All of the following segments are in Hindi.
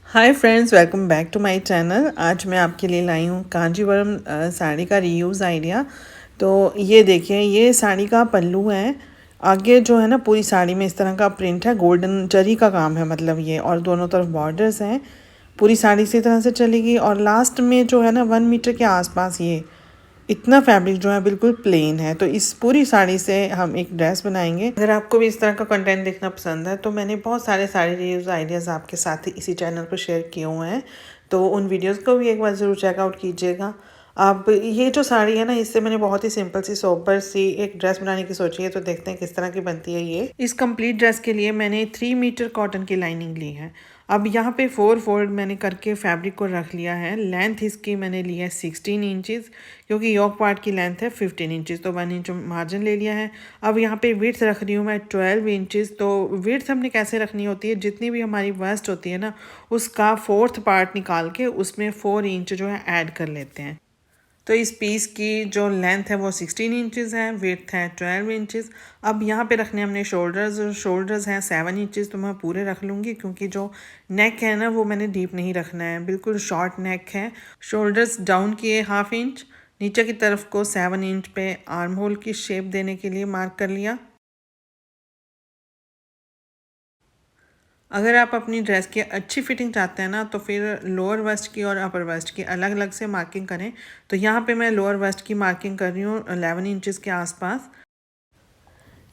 Hi friends, welcome back to my channel. आज मैं आपके लिए लाई हूँ कांजीवरम साड़ी का रीयूज़ आइडिया। तो ये देखिए, ये साड़ी का पल्लू है। आगे जो है ना, पूरी साड़ी में इस तरह का प्रिंट है, गोल्डन जरी का काम है मतलब ये, और दोनों तरफ बॉर्डर्स हैं। पूरी साड़ी इसी तरह से चलेगी और लास्ट में जो है ना 1 मीटर के आसपास ये इतना फैब्रिक जो है बिल्कुल प्लेन है। तो इस पूरी साड़ी से हम एक ड्रेस बनाएंगे। अगर आपको भी इस तरह का कंटेंट देखना पसंद है तो मैंने बहुत सारे साड़ी रीयूज़ आइडियाज़ आपके साथ ही इसी चैनल पर शेयर किए हुए हैं, तो उन वीडियोस को भी एक बार ज़रूर चेकआउट कीजिएगा। अब ये जो साड़ी है ना, इससे मैंने बहुत ही सिंपल सी सोबर सी एक ड्रेस बनाने की सोची है। तो देखते हैं किस तरह की बनती है ये। इस कंप्लीट ड्रेस के लिए मैंने 3 मीटर कॉटन की लाइनिंग ली है। अब यहाँ पे 4 फोल्ड मैंने करके फैब्रिक को रख लिया है। लेंथ इसकी मैंने ली है 16 इंचज़, क्योंकि योक पार्ट की लेंथ है 15 इंचज़, तो 1 इंच मार्जिन ले लिया है। अब यहाँ पे विड्थ रख रही हूँ मैं 12 इंचज़। तो विड्थ हमने कैसे रखनी होती है, जितनी भी हमारी वेस्ट होती है ना, उसका 4th पार्ट निकाल के उसमें 4 इंच जो है ऐड कर लेते हैं। तो इस पीस की जो लेंथ है वो 16 इंचज़ है, विड्थ है 12 इंचज़। अब यहाँ पे रखने हमने शोल्डर्स हैं 7 इंचज़, तो मैं पूरे रख लूँगी क्योंकि जो नेक है ना वो मैंने डीप नहीं रखना है, बिल्कुल शॉर्ट नेक है। शोल्डर्स डाउन किए 1/2 इंच, नीचे की तरफ को 7 इंच पे आर्म होल की शेप देने के लिए मार्क कर लिया। अगर आप अपनी ड्रेस की अच्छी फिटिंग चाहते हैं ना, तो फिर लोअर वेस्ट की और अपर वेस्ट की अलग अलग से मार्किंग करें। तो यहाँ पे मैं लोअर वेस्ट की मार्किंग कर रही हूँ 11 इंचज़ के आसपास।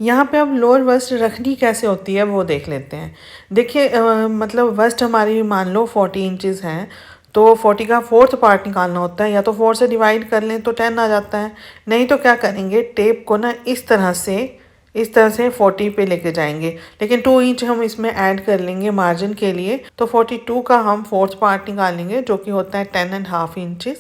यहाँ पे अब लोअर वेस्ट रखनी कैसे होती है वो देख लेते हैं। देखिए, मतलब वेस्ट हमारी मान लो 40 इंचज़ हैं, तो 40 का 4th पार्ट निकालना होता है। या तो 4 से डिवाइड कर लें तो 10 आ जाता है, नहीं तो क्या करेंगे, टेप को ना इस तरह से 40 पे लेके जाएंगे। लेकिन 2 इंच हम इसमें ऐड कर लेंगे मार्जिन के लिए, तो 42 का हम 4th पार्ट निकालेंगे जो कि होता है 10.5 इंचज़।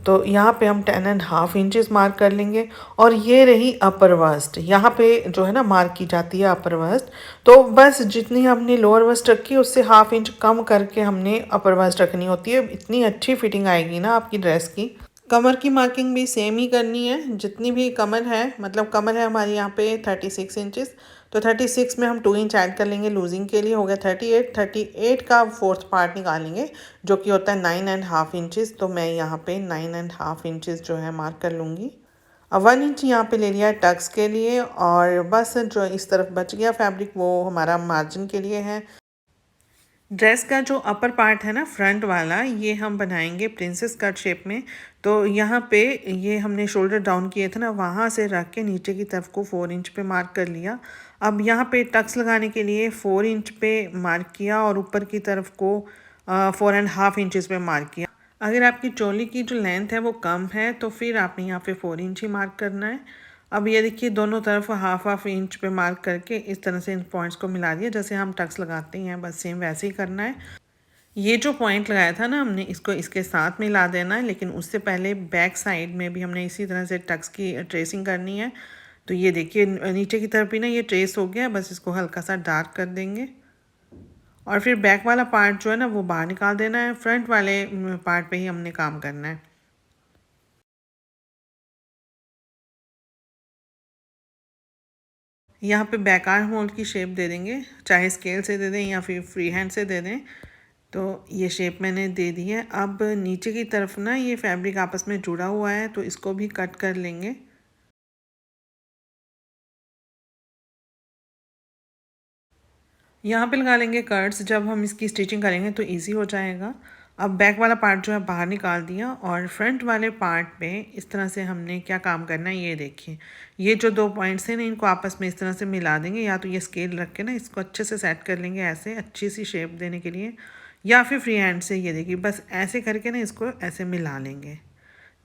तो यहाँ पे हम 10.5 इंचज़ मार्क कर लेंगे। और ये रही अपर वस्ट, यहाँ पे जो है ना मार्क की जाती है अपर वस्ट। तो बस जितनी हमने लोअर वस्ट रखी उससे 1/2 इंच कम करके हमने अपर वस्ट रखनी होती है। इतनी अच्छी फिटिंग आएगी ना आपकी ड्रेस की। कमर की मार्किंग भी सेम ही करनी है, जितनी भी कमर है, मतलब कमर है हमारी यहाँ पे 36 इंचज़, तो 36 में हम 2 इंच ऐड कर लेंगे लूजिंग के लिए, हो गया 38 का 4th पार्ट निकालेंगे जो कि होता है 9.5 इंचज़। तो मैं यहाँ पे 9.5 इंचज़ जो है मार्क कर लूँगी। अब 1 इंच यहाँ पे ले लिया है टक्स के लिए, और बस जो इस तरफ बच गया फैब्रिक वो हमारा मार्जिन के लिए है। ड्रेस का जो अपर पार्ट है ना, फ्रंट वाला, ये हम बनाएंगे प्रिंसेस कट शेप में। तो यहाँ पे ये हमने शोल्डर डाउन किए थे ना, वहाँ से रख के नीचे की तरफ को 4 इंच पे मार्क कर लिया। अब यहाँ पे टक्स लगाने के लिए 4 इंच पे मार्क किया और ऊपर की तरफ को 4.5 इंचज़ पे मार्क किया। अगर आपकी चोली की जो लेंथ है वो कम है तो फिर आपने यहाँ पे 4 इंच ही मार्क करना है। अब ये देखिए, दोनों तरफ 1/2 इंच पे मार्क करके इस तरह से इन पॉइंट्स को मिला दिया, जैसे हम टक्स लगाते हैं, बस सेम वैसे ही करना है। ये जो पॉइंट लगाया था ना हमने, इसको इसके साथ मिला देना है, लेकिन उससे पहले बैक साइड में भी हमने इसी तरह से टक्स की ट्रेसिंग करनी है। तो ये देखिए, नीचे की तरफ भी ना ये ट्रेस हो गया, बस इसको हल्का सा डार्क कर देंगे। और फिर बैक वाला पार्ट जो है ना वो बाहर निकाल देना है, फ्रंट वाले पार्ट पे ही हमने काम करना है। यहाँ पे बैक आर्म होल की शेप दे देंगे, चाहे स्केल से दे दें या फिर फ्री हैंड से दे दें। तो ये शेप मैंने दे दी है। अब नीचे की तरफ ना ये फैब्रिक आपस में जुड़ा हुआ है, तो इसको भी कट कर लेंगे। यहाँ पे लगा लेंगे कर्ट्स, जब हम इसकी स्टिचिंग करेंगे तो इजी हो जाएगा। अब बैक वाला पार्ट जो है बाहर निकाल दिया, और फ्रंट वाले पार्ट पे इस तरह से हमने क्या काम करना है, ये देखिए, ये जो 2 पॉइंट्स हैं ना, इनको आपस में इस तरह से मिला देंगे। या तो ये स्केल रख के ना इसको अच्छे से सेट कर लेंगे, ऐसे अच्छी सी शेप देने के लिए, या फिर फ्री हैंड से, ये देखिए, बस ऐसे करके ना इसको ऐसे मिला लेंगे।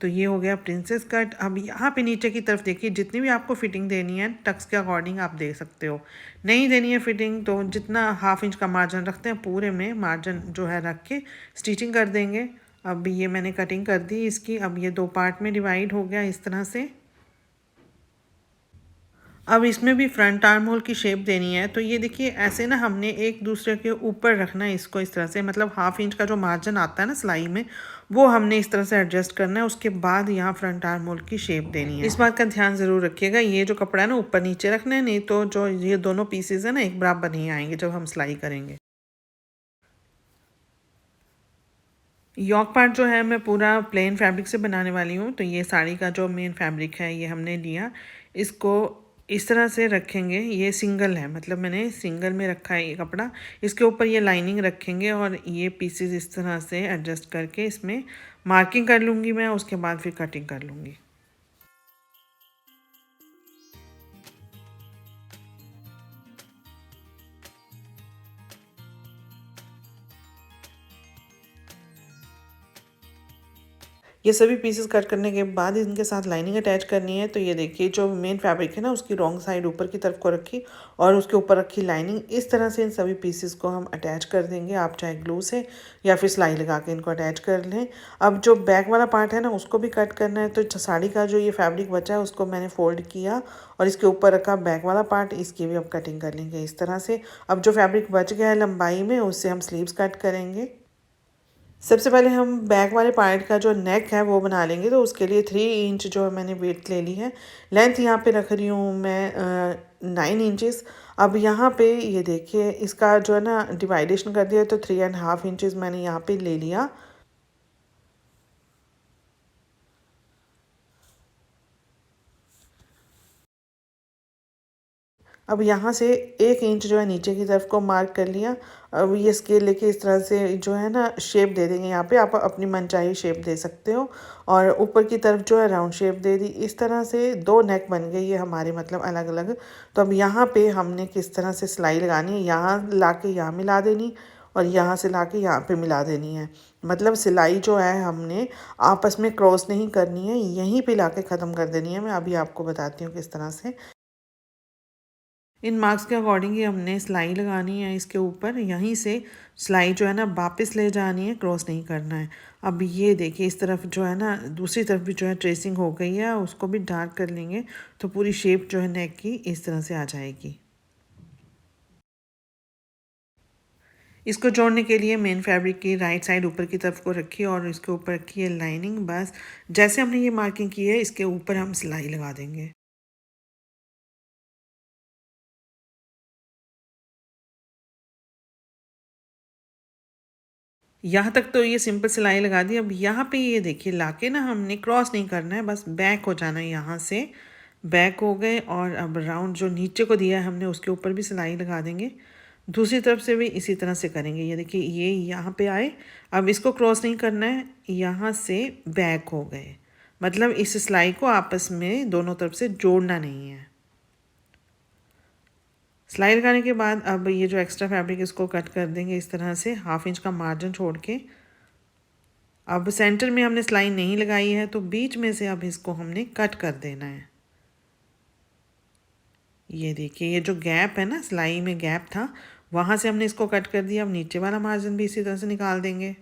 तो ये हो गया प्रिंसेस कट। अब यहाँ पे नीचे की तरफ देखिए, जितनी भी आपको फिटिंग देनी है टक्स के अकॉर्डिंग आप दे सकते हो। नहीं देनी है फिटिंग तो जितना 1/2 इंच का मार्जिन रखते हैं पूरे में मार्जिन जो है रख के स्टिचिंग कर देंगे। अब ये मैंने कटिंग कर दी इसकी। अब ये 2 पार्ट में डिवाइड हो गया इस तरह से। अब इसमें भी फ्रंट आर्म होल की शेप देनी है। तो ये देखिए, ऐसे ना हमने एक दूसरे के ऊपर रखना है इसको इस तरह से, मतलब 1/2 इंच का जो मार्जिन आता है ना सिलाई में, वो हमने इस तरह से एडजस्ट करना है। उसके बाद यहाँ फ्रंट आर्म होल की शेप देनी है। इस बात का ध्यान ज़रूर रखिएगा, ये जो कपड़ा है ना ऊपर नीचे रखना है, नहीं तो जो ये दोनों पीसेज है ना एक बराबर नहीं आएंगे जब हम सिलाई करेंगे। यॉक पार्ट जो है मैं पूरा प्लेन फैब्रिक से बनाने वाली हूँ। तो ये साड़ी का जो मेन फैब्रिक है ये हमने लिया, इसको इस तरह से रखेंगे। ये सिंगल है, मतलब मैंने सिंगल में रखा है ये कपड़ा। इसके ऊपर ये लाइनिंग रखेंगे और ये पीसेस इस तरह से एडजस्ट करके इसमें मार्किंग कर लूँगी मैं, उसके बाद फिर कटिंग कर लूँगी। ये सभी पीसेस कट करने के बाद इनके साथ लाइनिंग अटैच करनी है। तो ये देखिए जो मेन फैब्रिक है ना, उसकी रॉन्ग साइड ऊपर की तरफ को रखी और उसके ऊपर रखी लाइनिंग। इस तरह से इन सभी पीसेस को हम अटैच कर देंगे। आप चाहे ग्लू से या फिर सिलाई लगा के इनको अटैच कर लें। अब जो बैक वाला पार्ट है ना, उसको भी कट करना है। तो साड़ी का जो ये फैब्रिक बचा है उसको मैंने फोल्ड किया और इसके ऊपर रखा बैक वाला पार्ट। इसकी भी अब कटिंग कर लेंगे इस तरह से। अब जो फैब्रिक बच गया है लंबाई में, उससे हम स्लीव्स कट करेंगे। सबसे पहले हम बैक वाले पार्ट का जो नेक है वो बना लेंगे। तो उसके लिए 3 इंच जो है मैंने वेट ले ली है। लेंथ यहाँ पे रख रही हूँ मैं 9 इंचेस। अब यहाँ पे ये देखिए इसका जो है ना डिवाइडेशन कर दिया, तो 3.5 इंचेस मैंने यहाँ पे ले लिया। अब यहाँ से 1 इंच जो है नीचे की तरफ को मार्क कर लिया। अब ये स्केल लेके इस तरह से जो है ना शेप दे देंगे। यहाँ पे आप अपनी मनचाही शेप दे सकते हो। और ऊपर की तरफ जो है राउंड शेप दे दी। इस तरह से 2 नेक बन गए ये हमारे, मतलब अलग अलग। तो अब यहाँ पे हमने किस तरह से सिलाई लगानी है, यहाँ ला के यहाँ मिला देनी और यहाँ से ला के यहाँ पे मिला देनी है। मतलब सिलाई जो है हमने आपस में क्रॉस नहीं करनी है, यहीं पे ला के ख़त्म कर देनी है। मैं अभी आपको बताती हूँ किस तरह से। इन मार्क्स के अकॉर्डिंग ही हमने सिलाई लगानी है इसके ऊपर। यहीं से सिलाई जो है ना वापस ले जानी है, क्रॉस नहीं करना है। अब ये देखिए इस तरफ जो है ना, दूसरी तरफ भी जो है ट्रेसिंग हो गई है, उसको भी डार्क कर लेंगे। तो पूरी शेप जो है नेक की इस तरह से आ जाएगी। इसको जोड़ने के लिए मेन फैब्रिक की राइट साइड ऊपर की तरफ को रखी और इसके ऊपर रखी है लाइनिंग। बस जैसे हमने ये मार्किंग की है, इसके ऊपर हम सिलाई लगा देंगे। यहाँ तक तो ये सिंपल सिलाई लगा दी। अब यहाँ पे ये देखिए लाके ना हमने क्रॉस नहीं करना है, बस बैक हो जाना है। यहाँ से बैक हो गए और अब राउंड जो नीचे को दिया है हमने, उसके ऊपर भी सिलाई लगा देंगे। दूसरी तरफ से भी इसी तरह से करेंगे। ये देखिए ये यहाँ पे आए, अब इसको क्रॉस नहीं करना है, यहाँ से बैक हो गए। मतलब इस सिलाई को आपस में दोनों तरफ से जोड़ना नहीं है। सिलाई लगाने के बाद अब ये जो एक्स्ट्रा फैब्रिक इसको कट कर देंगे इस तरह से, 1/2 इंच का मार्जिन छोड़ के। अब सेंटर में हमने सिलाई नहीं लगाई है, तो बीच में से अब इसको हमने कट कर देना है। ये देखिए ये जो गैप है ना, सिलाई में गैप था, वहाँ से हमने इसको कट कर दिया। अब नीचे वाला मार्जिन भी इसी तरह से निकाल देंगे।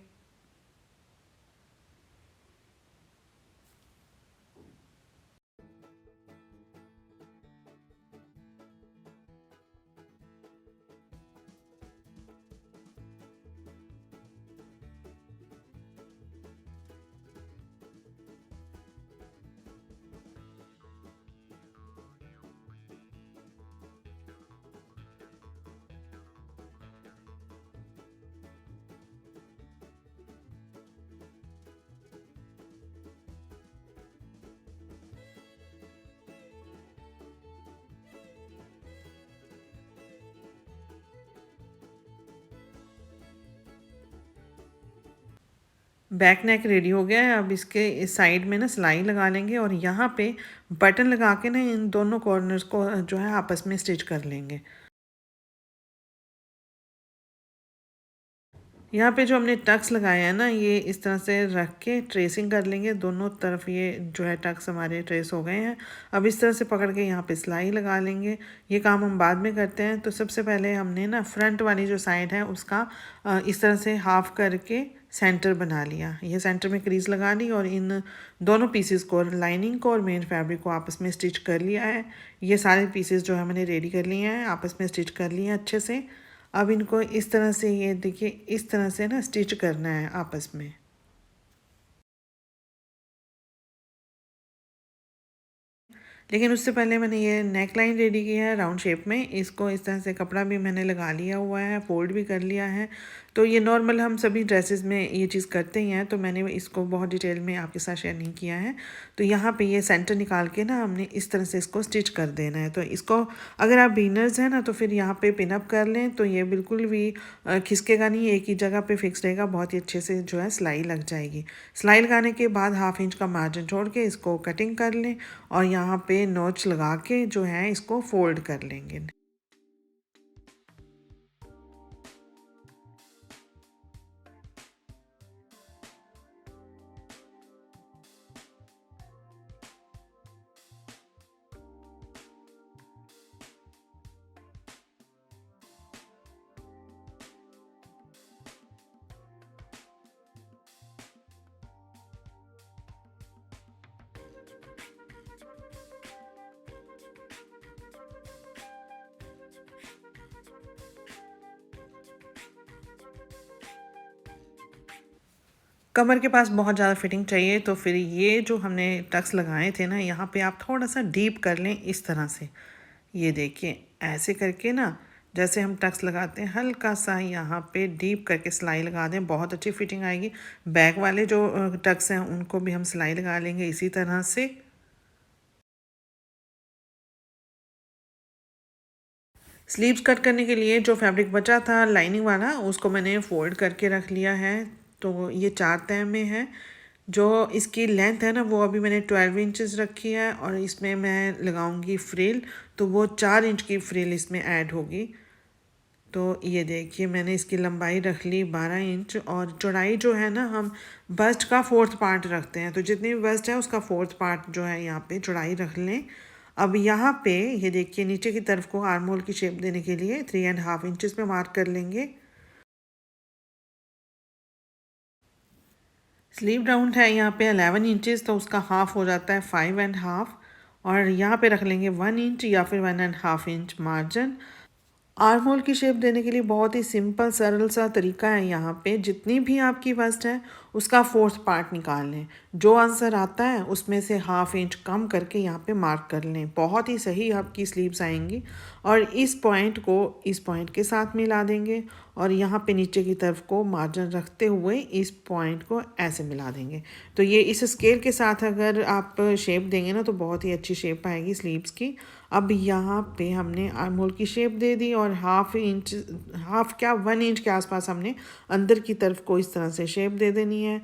बैक नेक रेडी हो गया है। अब इसके इस साइड में ना सिलाई लगा लेंगे और यहाँ पे बटन लगा के ना इन दोनों कॉर्नर्स को जो है आपस में स्टिच कर लेंगे। यहाँ पे जो हमने टक्स लगाए हैं ना, ये इस तरह से रख के ट्रेसिंग कर लेंगे। दोनों तरफ ये जो है टक्स हमारे ट्रेस हो गए हैं। अब इस तरह से पकड़ के यहाँ पे सिलाई लगा लेंगे। ये काम हम बाद में करते हैं। तो सबसे पहले हमने ना फ्रंट वाली जो साइड है उसका इस तरह से हाफ करके सेंटर बना लिया। ये सेंटर में क्रीज लगा ली और इन दोनों पीसेस को, लाइनिंग को और मेन फैब्रिक को आपस में स्टिच कर लिया है। ये सारे पीसेस जो है मैंने रेडी कर लिए हैं, आपस में स्टिच कर लिए हैं अच्छे से। अब इनको इस तरह से, ये देखिए इस तरह से ना स्टिच करना है आपस में। लेकिन उससे पहले मैंने ये नेक लाइन रेडी की है राउंड शेप में। इसको इस तरह से कपड़ा भी मैंने लगा लिया हुआ है, फोल्ड भी कर लिया है। तो ये नॉर्मल हम सभी ड्रेसेस में ये चीज़ करते ही हैं, तो मैंने इसको बहुत डिटेल में आपके साथ शेयर नहीं किया है। तो यहाँ पे ये सेंटर निकाल के ना हमने इस तरह से इसको स्टिच कर देना है। तो इसको अगर आप बिगनर्स हैं ना तो फिर यहाँ पे पिन अप कर लें, तो ये बिल्कुल भी खिसकेगा नहीं, एक ही जगह पे फिक्स रहेगा, बहुत ही अच्छे से जो है सिलाई लग जाएगी। सिलाई लगाने के बाद 1/2 इंच का मार्जिन छोड़ के इसको कटिंग कर लें और यहाँ पे नोच लगा के जो है इसको फोल्ड कर लेंगे। कमर के पास बहुत ज़्यादा फिटिंग चाहिए, तो फिर ये जो हमने टक्स लगाए थे ना, यहाँ पे आप थोड़ा सा डीप कर लें इस तरह से। ये देखिए ऐसे करके ना, जैसे हम टक्स लगाते हैं हल्का सा यहाँ पे डीप करके सिलाई लगा दें, बहुत अच्छी फिटिंग आएगी। बैक वाले जो टक्स हैं उनको भी हम सिलाई लगा लेंगे इसी तरह से। स्लीव्स कट करने के लिए जो फैब्रिक बचा था लाइनिंग वाला, उसको मैंने फोल्ड करके रख लिया है। तो ये 4 तह में है। जो इसकी लेंथ है ना वो अभी मैंने 12 इंचेस रखी है, और इसमें मैं लगाऊंगी फ्रिल, तो वो 4 इंच की फ्रिल इसमें ऐड होगी। तो ये देखिए मैंने इसकी लंबाई रख ली 12 इंच, और चौड़ाई जो है ना हम बस्ट का 4th पार्ट रखते हैं, तो जितनी भी बस्ट है उसका 4th पार्ट जो है यहाँ पे चौड़ाई रख लें। अब यहाँ पे ये देखिए नीचे की तरफ को आर्म होल की शेप देने के लिए 3.5 इंचेस पे मार्क कर लेंगे। स्लीव राउंड है यहाँ पे 11 इंचेस, तो उसका हाफ हो जाता है 5.5, और यहाँ पे रख लेंगे 1 इंच या फिर 1.5 इंच मार्जिन। आर्म होल की शेप देने के लिए बहुत ही सिंपल सरल सा तरीका है। यहाँ पे जितनी भी आपकी बस्ट है उसका 4th पार्ट निकाल लें, जो आंसर आता है उसमें से 1/2 इंच कम करके यहाँ पे मार्क कर लें, बहुत ही सही आपकी स्लीव्स आएंगी। और इस पॉइंट को इस पॉइंट के साथ मिला देंगे, और यहाँ पे नीचे की तरफ को मार्जिन रखते हुए इस पॉइंट को ऐसे मिला देंगे। तो ये इस स्केल के साथ अगर आप शेप देंगे ना तो बहुत ही अच्छी शेप आएगी स्लीव्स की। अब यहाँ पे हमने आर्म होल की शेप दे दी, और 1/2 इंच, हाफ क्या 1 इंच के आसपास हमने अंदर की तरफ को इस तरह से शेप दे देनी है।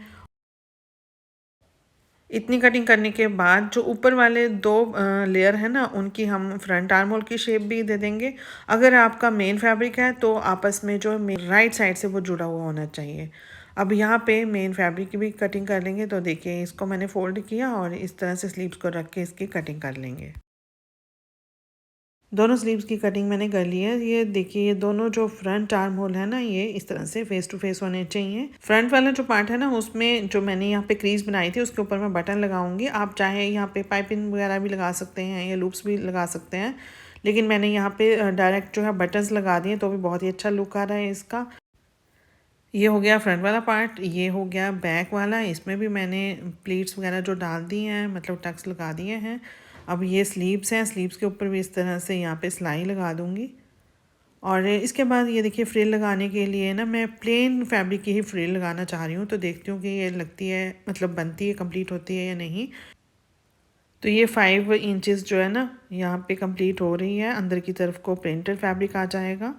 इतनी कटिंग करने के बाद जो ऊपर वाले 2 लेयर है ना उनकी हम फ्रंट आर्म होल की शेप भी दे देंगे। अगर आपका मेन फैब्रिक है तो आपस में जो राइट साइड से वो जुड़ा हुआ होना चाहिए। अब यहाँ पे मेन फैब्रिक की भी कटिंग कर लेंगे। तो देखिए इसको मैंने फोल्ड किया और इस तरह से स्लीव्स को रख के इसकी कटिंग कर लेंगे। दोनों स्लीव्स की कटिंग मैंने कर ली है। ये देखिए ये दोनों जो फ्रंट आर्म होल है ना ये इस तरह से फेस टू फेस होने चाहिए। फ्रंट वाला जो पार्ट है ना उसमें जो मैंने यहाँ पे क्रीज बनाई थी उसके ऊपर मैं बटन लगाऊंगी। आप चाहे यहाँ पे पाइपिंग वगैरह भी लगा सकते हैं या लूप्स भी लगा सकते हैं, लेकिन मैंने यहाँ पे डायरेक्ट जो है बटन्स लगा दिए, तो भी बहुत ही अच्छा लुक आ रहा है इसका। ये हो गया फ्रंट वाला पार्ट। ये हो गया बैक वाला। इसमें भी मैंने प्लीट्स वगैरह जो डाल दी हैं, मतलब टक्स लगा दिए हैं। अब ये स्लीव्स हैं, स्लीव्स के ऊपर भी इस तरह से यहाँ पे सिलाई लगा दूँगी। और इसके बाद ये देखिए फ्रिल लगाने के लिए ना मैं प्लेन फैब्रिक की ही फ्रिल लगाना चाह रही हूँ, तो देखती हूँ कि ये लगती है, मतलब बनती है, कंप्लीट होती है या नहीं। तो ये 5 इंचेस जो है ना यहाँ पे कंप्लीट हो रही है। अंदर की तरफ को प्रिंटेड फैब्रिक आ जाएगा।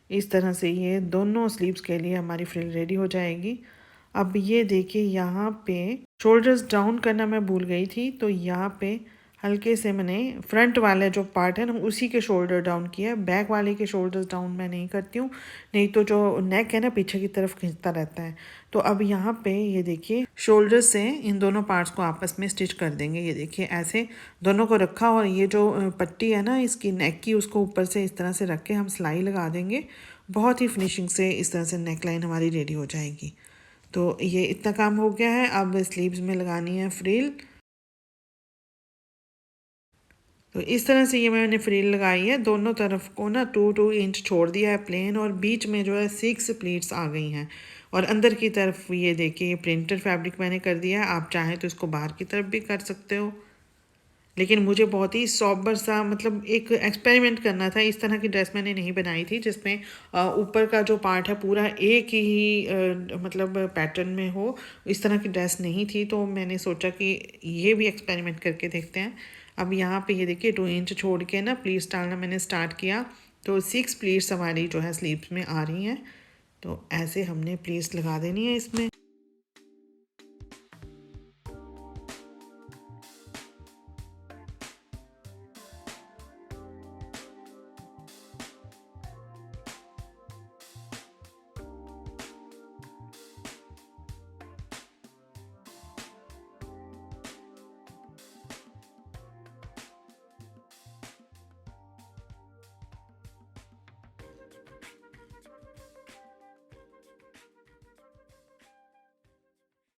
इस तरह से ये दोनों स्लीव्स के लिए हमारी फ्रिल रेडी हो जाएगी। अब ये देखिए यहाँ पे शोल्डर्स डाउन करना मैं भूल गई थी, तो यहाँ पे हल्के से मैंने फ्रंट वाले जो पार्ट है ना उसी के शोल्डर डाउन किया है। बैक वाले के शोल्डर्स डाउन मैं नहीं करती हूँ, नहीं तो जो नेक है ना पीछे की तरफ खींचता रहता है। तो अब यहाँ पे ये देखिए शोल्डर से इन दोनों पार्ट्स को आपस में स्टिच कर देंगे। ये देखिए ऐसे दोनों को रखा, और ये जो पट्टी है ना इसकी नेक की उसको ऊपर से इस तरह से रख के हम सिलाई लगा देंगे। बहुत ही फिनिशिंग से इस तरह से नेक लाइन हमारी रेडी हो जाएगी। तो ये इतना काम हो गया है। अब स्लीव्स में लगानी है फ्रिल। तो इस तरह से ये मैंने फ्रिल लगाई है। दोनों तरफ को ना 2-2 इंच छोड़ दिया है प्लेन, और बीच में जो है 6 प्लीट्स आ गई हैं। और अंदर की तरफ ये देखिए ये प्रिंटेड फैब्रिक मैंने कर दिया है। आप चाहें तो इसको बाहर की तरफ भी कर सकते हो, लेकिन मुझे बहुत ही सॉबर सा, मतलब एक एक्सपेरिमेंट करना था। इस तरह की ड्रेस मैंने नहीं बनाई थी जिसमें ऊपर का जो पार्ट है पूरा एक ही मतलब पैटर्न में हो। इस तरह की ड्रेस नहीं थी, तो मैंने सोचा कि ये भी एक्सपेरिमेंट करके देखते हैं। अब यहाँ पे ये देखिए 2 इंच छोड़ के ना प्लीट्स डालना मैंने स्टार्ट किया, तो 6 प्लीट्स हमारी जो है स्लीव्स में आ रही हैं। तो ऐसे हमने प्लीट्स लगा देनी है इसमें।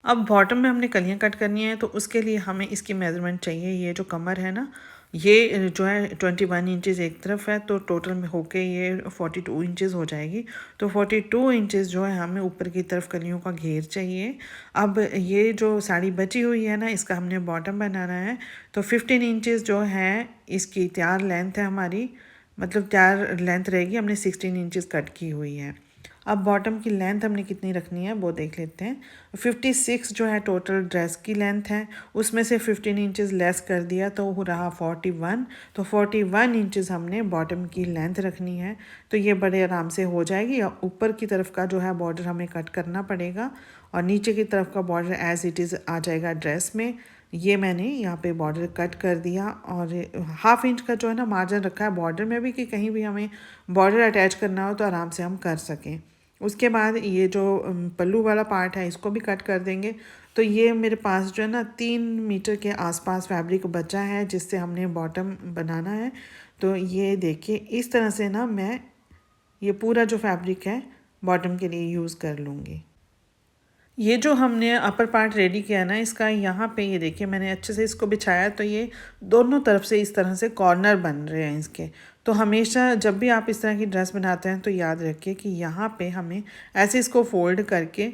अब बॉटम में हमने कलियाँ कट करनी है, तो उसके लिए हमें इसकी मेज़रमेंट चाहिए। ये जो कमर है ना, ये जो है 21 इंचज़ एक तरफ है, तो टोटल में होके ये 42 इंचज़ हो जाएगी। तो 42 इंचज़ जो है हमें ऊपर की तरफ कलियों का घेर चाहिए। अब ये जो साड़ी बची हुई है ना, इसका हमने बॉटम बनाना है। तो 15 इंचज़ जो है इसकी तैयार लेंथ है हमारी, मतलब तैयार लेंथ रहेगी। हमने 16 इंचज़ कट की हुई है। अब बॉटम की लेंथ हमने कितनी रखनी है वो देख लेते हैं। 56 जो है टोटल ड्रेस की लेंथ है, उसमें से 15 इंचज़ लेस कर दिया तो हो रहा 41। तो 41 इंचज़ हमने बॉटम की लेंथ रखनी है। तो ये बड़े आराम से हो जाएगी। ऊपर की तरफ का जो है बॉर्डर हमें कट करना पड़ेगा, और नीचे की तरफ का बॉर्डर एज इट इज़ आ जाएगा ड्रेस में। ये मैंने यहाँ पे बॉर्डर कट कर दिया, और 1/2 इंच का जो है ना मार्जिन रखा है बॉर्डर में भी, कि कहीं भी हमें बॉर्डर अटैच करना हो तो आराम से हम कर सकें। उसके बाद ये जो पल्लू वाला पार्ट है इसको भी कट कर देंगे। तो ये मेरे पास जो है ना 3 मीटर के आसपास फैब्रिक बचा है जिससे हमने बॉटम बनाना है। तो ये देखिए इस तरह से ना मैं ये पूरा जो फैब्रिक है बॉटम के लिए यूज़ कर लूँगी। ये जो हमने अपर पार्ट रेडी किया ना इसका, यहाँ पे ये देखिए मैंने अच्छे से इसको बिछाया, तो ये दोनों तरफ से इस तरह से कॉर्नर बन रहे हैं इसके। तो हमेशा जब भी आप इस तरह की ड्रेस बनाते हैं तो याद रखिए कि यहाँ पे हमें ऐसे इसको फोल्ड करके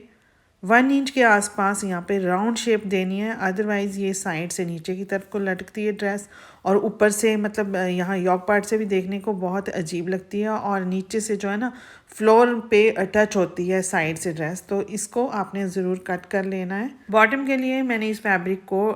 1 इंच के आसपास यहाँ पे राउंड शेप देनी है। अदरवाइज़ ये साइड से नीचे की तरफ को लटकती है ड्रेस, और ऊपर से मतलब यहाँ योक पार्ट से भी देखने को बहुत अजीब लगती है, और नीचे से जो है ना फ्लोर पे टच होती है साइड से ड्रेस। तो इसको आपने ज़रूर कट कर लेना है। बॉटम के लिए मैंने इस फैब्रिक को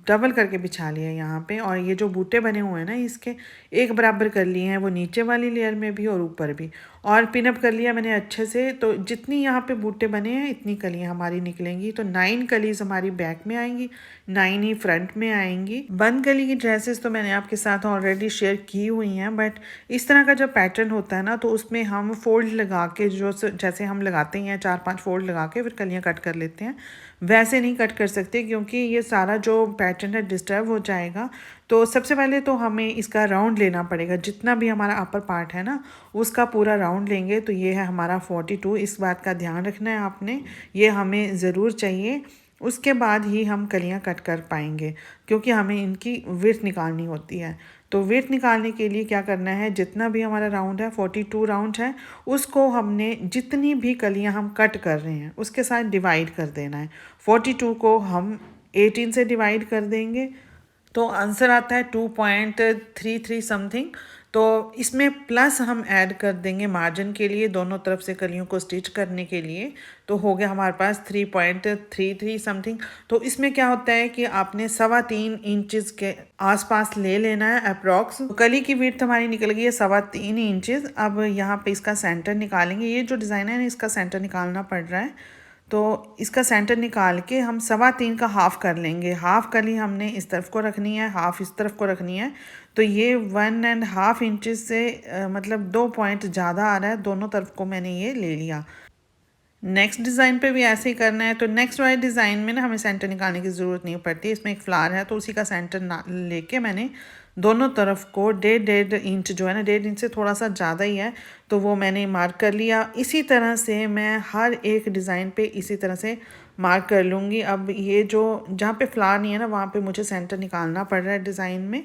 डबल करके बिछा लिया है यहाँ पे, और ये जो बूटे बने हुए हैं ना इसके एक बराबर कर लिए हैं, वो नीचे वाली लेयर में भी और ऊपर भी, और पिनअप कर लिया मैंने अच्छे से। तो जितनी यहाँ पे बूटे बने हैं इतनी कलियाँ हमारी निकलेंगी। तो 9 कलीज हमारी बैक में आएंगी, 9 ही फ्रंट में आएंगी। बंद गली की ड्रेसेस तो मैंने आपके साथ ऑलरेडी शेयर की हुई हैं, बट इस तरह का जब पैटर्न होता है ना तो उसमें हम फोल्ड लगा के, जो जैसे हम लगाते हैं 4-5 फोल्ड लगा के फिर कलियाँ कट कर लेते हैं, वैसे नहीं कट कर सकते क्योंकि ये सारा जो पैटर्न है डिस्टर्ब हो जाएगा। तो सबसे पहले तो हमें इसका राउंड लेना पड़ेगा। जितना भी हमारा अपर पार्ट है ना उसका पूरा राउंड लेंगे। तो ये है हमारा 42। इस बात का ध्यान रखना है आपने, ये हमें ज़रूर चाहिए। उसके बाद ही हम कलियां कट कर पाएंगे, क्योंकि हमें इनकी विड्थ निकालनी होती है। तो विड्थ निकालने के लिए क्या करना है, जितना भी हमारा राउंड है 42 राउंड है, उसको हमने जितनी भी कलियां हम कट कर रहे हैं उसके साथ डिवाइड कर देना है। 42 को हम 18 से डिवाइड कर देंगे तो आंसर आता है 2.33 समथिंग। तो इसमें प्लस हम ऐड कर देंगे मार्जिन के लिए, दोनों तरफ से कलियों को स्टिच करने के लिए। तो हो गया हमारे पास 3.33 समथिंग। तो इसमें क्या होता है कि आपने 3.25 इंचज़ के आसपास ले लेना है अप्रॉक्स। तो कली की विड्थ हमारी निकल गई है 3.25 इंचज़। अब यहाँ पे इसका सेंटर निकालेंगे। ये जो डिज़ाइन है इसका सेंटर निकालना पड़ रहा है, तो इसका सेंटर निकाल के हम 3.25 का हाफ़ कर लेंगे। हाफ़ कली हमने इस तरफ को रखनी है, हाफ़ इस तरफ को रखनी है। तो ये 1.5 इंचज़ से मतलब 2 पॉइंट ज़्यादा आ रहा है, दोनों तरफ को मैंने ये ले लिया। नेक्स्ट डिज़ाइन पे भी ऐसे ही करना है। तो नेक्स्ट वाले डिज़ाइन में ना हमें सेंटर निकालने की ज़रूरत नहीं पड़ती। इसमें एक फ्लावर है तो उसी का सेंटर लेके मैंने दोनों तरफ को 1.5 इंच जो है ना, 1.5 इंच से थोड़ा सा ज़्यादा ही है, तो वो मैंने मार्क कर लिया। इसी तरह से मैं हर एक डिज़ाइन पे इसी तरह से मार्क कर लूँगी। अब ये जो जहाँ पे फ्लावर नहीं है ना वहाँ पे मुझे सेंटर निकालना पड़ रहा है डिज़ाइन में।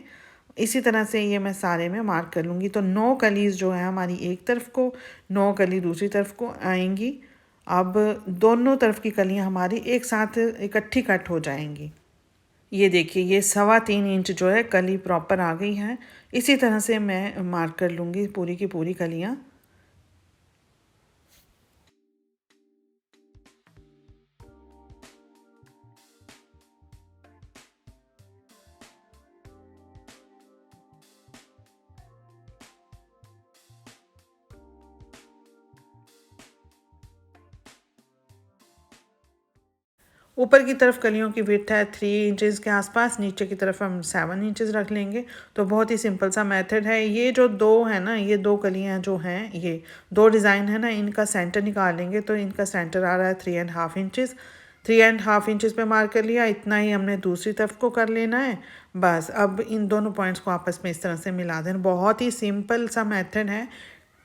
इसी तरह से ये मैं सारे में मार्क कर लूँगी। तो 9 कलीज़ जो है हमारी एक तरफ को, 9 कली दूसरी तरफ को आएंगी। अब दोनों तरफ की कलियां हमारी एक साथ इकट्ठी कट हो जाएंगी। ये देखिए ये 3.25 इंच जो है कली प्रॉपर आ गई है। इसी तरह से मैं मार्क कर लूँगी पूरी की पूरी कलियाँ। ऊपर की तरफ कलियों की विड्थ है 3 इंचज़ के आसपास, नीचे की तरफ हम 7 इंचज़ रख लेंगे। तो बहुत ही सिंपल सा मेथड है। ये जो दो है ना, ये दो कलियाँ जो हैं, ये दो डिज़ाइन है ना, इनका सेंटर निकालेंगे तो इनका सेंटर आ रहा है 3.5 इंचज़। 3.5 इंचज़ पे मार्क कर लिया। इतना ही हमने दूसरी तरफ को कर लेना है। बस अब इन दोनों पॉइंट्स को आपस में इस तरह से मिला देना। बहुत ही सिंपल सा मेथड है।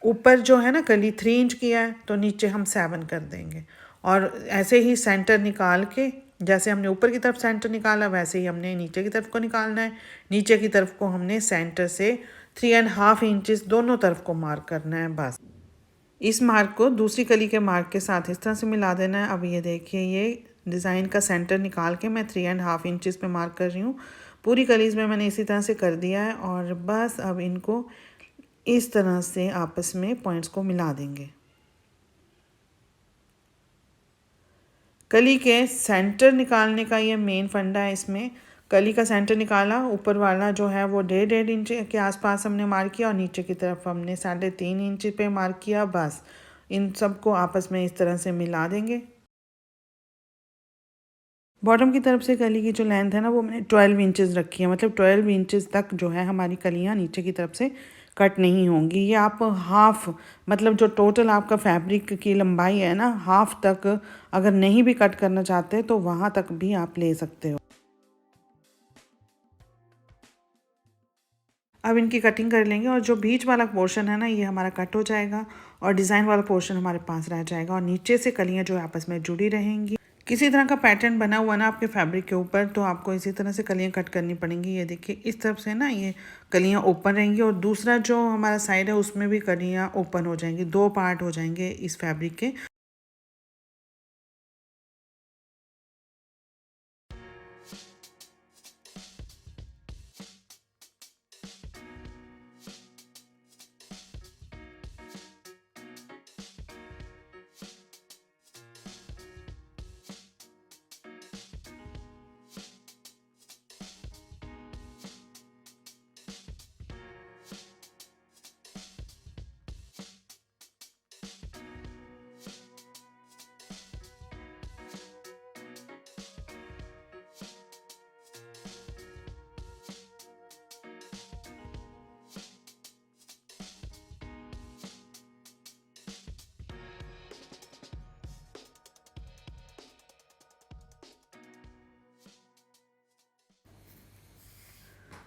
ऊपर जो है ना कली 3 इंच की है तो नीचे हम 7 कर देंगे, और ऐसे ही सेंटर निकाल के, जैसे हमने ऊपर की तरफ सेंटर निकाला वैसे ही हमने नीचे की तरफ को निकालना है। नीचे की तरफ को हमने सेंटर से 3.5 इंचज़ दोनों तरफ को मार्क करना है। बस इस मार्क को दूसरी कली के मार्क के साथ इस तरह से मिला देना है। अब ये देखिए ये डिज़ाइन का सेंटर निकाल के मैं 3.5 इंचज़ पे मार्क कर रही हूँ। पूरी कलीज़ में मैंने इसी तरह से कर दिया है, और बस अब इनको इस तरह से आपस में पॉइंट्स को मिला देंगे। कली के सेंटर निकालने का ये मेन फंडा है। इसमें कली का सेंटर निकाला, ऊपर वाला जो है वो 1.5 इंच के आसपास हमने मार्क किया, और नीचे की तरफ हमने 3.5 इंच पे मार्क किया। बस इन सबको आपस में इस तरह से मिला देंगे। बॉटम की तरफ से कली की जो लेंथ है ना, वो मैंने 12 इंचज़ रखी है। मतलब 12 इंचज़ तक जो है हमारी कलियाँ नीचे की तरफ से कट नहीं होंगी। ये आप हाफ, मतलब जो टोटल आपका फैब्रिक की लंबाई है ना, हाफ तक अगर नहीं भी कट करना चाहते तो वहाँ तक भी आप ले सकते हो। अब इनकी कटिंग कर लेंगे, और जो बीच वाला पोर्शन है ना, ये हमारा कट हो जाएगा और डिज़ाइन वाला पोर्शन हमारे पास रह जाएगा, और नीचे से कलियाँ जो आपस में जुड़ी रहेंगी। किसी तरह का पैटर्न बना हुआ ना आपके फैब्रिक के ऊपर, तो आपको इसी तरह से कलियाँ कट करनी पड़ेंगी। ये देखिए इस तरफ से ना ये कलियाँ ओपन रहेंगी, और दूसरा जो हमारा साइड है उसमें भी कलियाँ ओपन हो जाएंगी। दो पार्ट हो जाएंगे इस फैब्रिक के।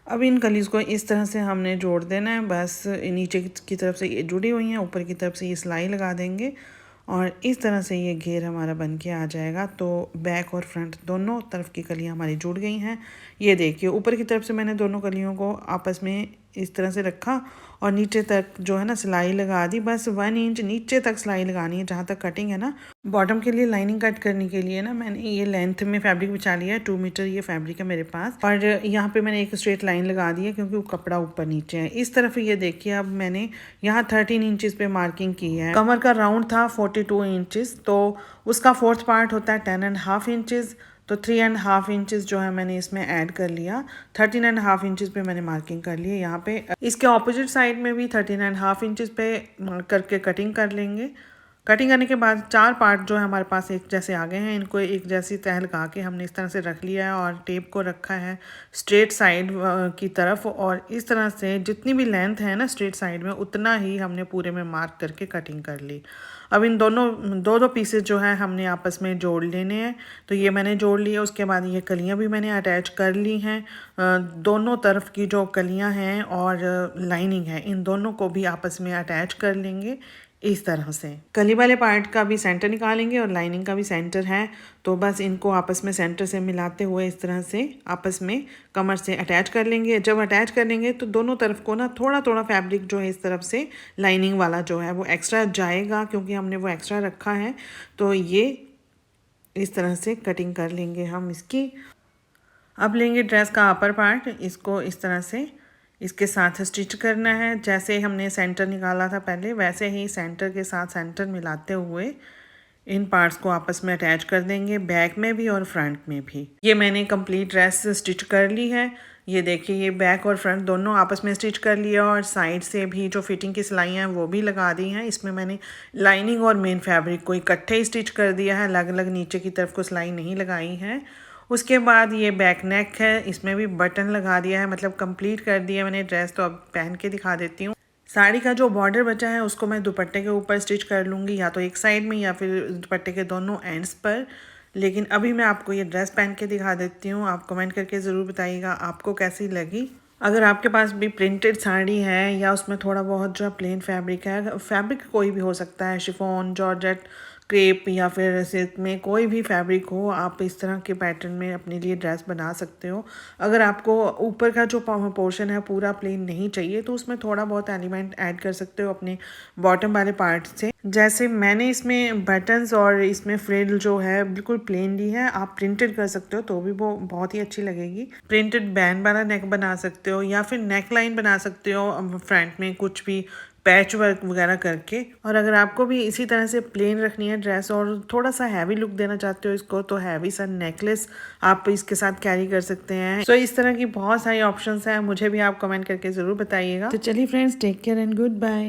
अब इन कलीज़ को इस तरह से हमने जोड़ देना है। बस नीचे की तरफ से ये जुड़ी हुई हैं, ऊपर की तरफ से ये सिलाई लगा देंगे, और इस तरह से ये घेर हमारा बन के आ जाएगा। तो बैक और फ्रंट दोनों तरफ की कलियाँ हमारी जुड़ गई हैं। ये देखिए ऊपर की तरफ से मैंने दोनों कलियों को आपस में इस तरह से रखा, और नीचे तक जो है ना सिलाई लगा दी। बस 1 इंच नीचे तक सिलाई लगानी है, जहाँ तक कटिंग है ना। बॉटम के लिए लाइनिंग कट करने के लिए ना मैंने ये लेंथ में फैब्रिक बिछा लिया है। 2 मीटर ये फैब्रिक है मेरे पास, और यहाँ पे मैंने एक स्ट्रेट लाइन लगा दी है क्योंकि वो कपड़ा ऊपर नीचे है। इस तरफ ये देखिए अब मैंने यहाँ 13 इंचज़ पे मार्किंग की है। कमर का राउंड था 42 इंचज़, तो उसका फोर्थ पार्ट होता है 10.5 इंचज़। तो 3.5 इंचज़ जो है मैंने इसमें ऐड कर लिया। 13.5 इंचज़ पे मैंने मार्किंग कर ली है। यहाँ पे इसके ऑपोजिट साइड में भी 13.5 इंचज़ पे करके कटिंग कर लेंगे। कटिंग करने के बाद 4 पार्ट जो है हमारे पास एक जैसे आ गए हैं। इनको एक जैसी तह लगा के हमने इस तरह से रख लिया है, और टेप को रखा है स्ट्रेट साइड की तरफ, और इस तरह से जितनी भी लेंथ है ना स्ट्रेट साइड में, उतना ही हमने पूरे में मार्क करके कटिंग कर ली। अब इन दोनों दो पीसेस जो है हमने आपस में जोड़ लेने हैं। तो ये मैंने जोड़ लिया। उसके बाद ये कलियां भी मैंने अटैच कर ली हैं। दोनों तरफ की जो कलियां हैं और लाइनिंग है, इन दोनों को भी आपस में अटैच कर लेंगे इस तरह से। कली वाले पार्ट का भी सेंटर निकालेंगे, और लाइनिंग का भी सेंटर है। तो बस इनको आपस में सेंटर से मिलाते हुए इस तरह से आपस में कमर से अटैच कर लेंगे। जब अटैच कर लेंगे तो दोनों तरफ को ना थोड़ा थोड़ा फैब्रिक जो है इस तरफ से लाइनिंग वाला जो है वो एक्स्ट्रा जाएगा, क्योंकि हमने वो एक्स्ट्रा रखा है। तो ये इस तरह से कटिंग कर लेंगे हम इसकी। अब लेंगे ड्रेस का अपर पार्ट, इसको इस तरह से इसके साथ स्टिच करना है। जैसे हमने सेंटर निकाला था पहले, वैसे ही सेंटर के साथ सेंटर मिलाते हुए इन पार्ट्स को आपस में अटैच कर देंगे, बैक में भी और फ्रंट में भी। ये मैंने कंप्लीट ड्रेस स्टिच कर ली है। ये देखिए, ये बैक और फ्रंट दोनों आपस में स्टिच कर लिया और साइड से भी जो फिटिंग की सिलाइयाँ हैं वो भी लगा दी हैं। इसमें मैंने लाइनिंग और मेन फैब्रिक को इकट्ठे ही स्टिच कर दिया है, अलग अलग नीचे की तरफ को सिलाई नहीं लगाई है। उसके बाद ये बैक नेक है, इसमें भी बटन लगा दिया है, मतलब कंप्लीट कर दिया मैंने ड्रेस। तो अब पहन के दिखा देती हूँ। साड़ी का जो बॉर्डर बचा है उसको मैं दुपट्टे के ऊपर स्टिच कर लूँगी, या तो एक साइड में या फिर दुपट्टे के दोनों एंड्स पर। लेकिन अभी मैं आपको ये ड्रेस पहन के दिखा देती हूँ। आप कमेंट करके ज़रूर बताइएगा आपको कैसी लगी। अगर आपके पास भी प्रिंटेड साड़ी है या उसमें थोड़ा बहुत जो प्लेन फैब्रिक है, फैब्रिक कोई भी हो सकता है, शिफॉन, जॉर्जेट, क्रेप या फिर सिल्क में कोई भी फैब्रिक हो, आप इस तरह के पैटर्न में अपने लिए ड्रेस बना सकते हो। अगर आपको ऊपर का जो पोर्शन है पूरा प्लेन नहीं चाहिए तो उसमें थोड़ा बहुत एलिमेंट ऐड कर सकते हो अपने बॉटम वाले पार्ट से। जैसे मैंने इसमें बटन्स और इसमें फ्रिल जो है बिल्कुल प्लेन ली है, आप प्रिंटेड कर सकते हो तो भी वो बहुत ही अच्छी लगेगी। प्रिंटेड बैंड वाला नेक बना सकते हो या फिर नेक लाइन बना सकते हो फ्रंट में कुछ भी पैच वर्क वगैरह करके। और अगर आपको भी इसी तरह से प्लेन रखनी है ड्रेस और थोड़ा सा हैवी लुक देना चाहते हो इसको, तो हैवी सा नेकलेस आप इसके साथ कैरी कर सकते हैं। सो इस तरह की बहुत सारी ऑप्शंस हैं, मुझे भी आप कमेंट करके ज़रूर बताइएगा। तो चलिए friends, take care and good bye.